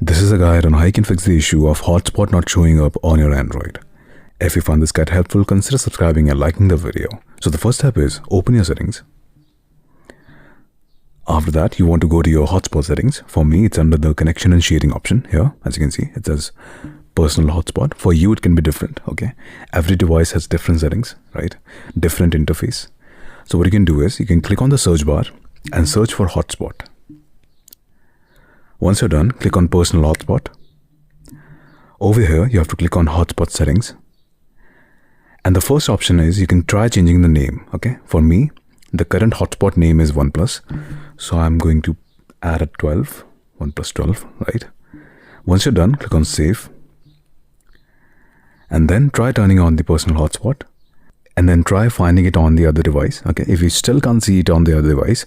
This is a guide on how you can fix the issue of Hotspot not showing up on your Android. If you found this guide helpful, consider subscribing and liking the video. So the first step is open your settings. After that, you want to go to your hotspot settings. For me, it's under the connection and sharing option here. As you can see, it says personal hotspot. For you, it can be different, okay? Every device has different settings, right? Different interface. So what you can do is you can click on the search bar and search for hotspot. Once you're done, click on personal hotspot. Over here, you have to click on hotspot settings. And the first option is you can try changing the name, okay? For me, the current hotspot name is OnePlus. So I'm going to add a 12, OnePlus 12, right? Once you're done, click on save. And then try turning on the personal hotspot. And then try finding it on the other device, okay? If you still can't see it on the other device,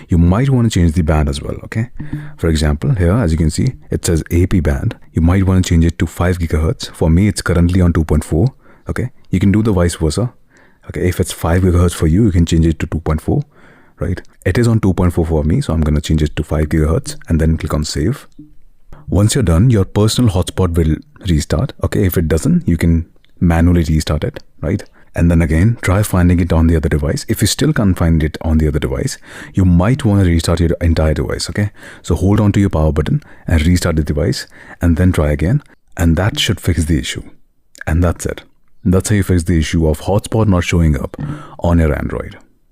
you might want to change the band as well, okay? For example, here, as you can see, it says AP band. You might want to change it to 5 gigahertz. For me, it's currently on 2.4, okay? You can do the vice versa, okay? If it's 5 gigahertz for you, you can change it to 2.4, right? It is on 2.4 for me, so I'm going to change it to 5 gigahertz and then click on save. Once you're done, your personal hotspot will restart, okay? If it doesn't, you can manually restart it, right? And then again, try finding it on the other device. If you still can't find it on the other device, you might want to restart your entire device, okay? So hold on to your power button and restart the device and then try again. And that should fix the issue. And that's it. That's how you fix the issue of hotspot not showing up on your Android.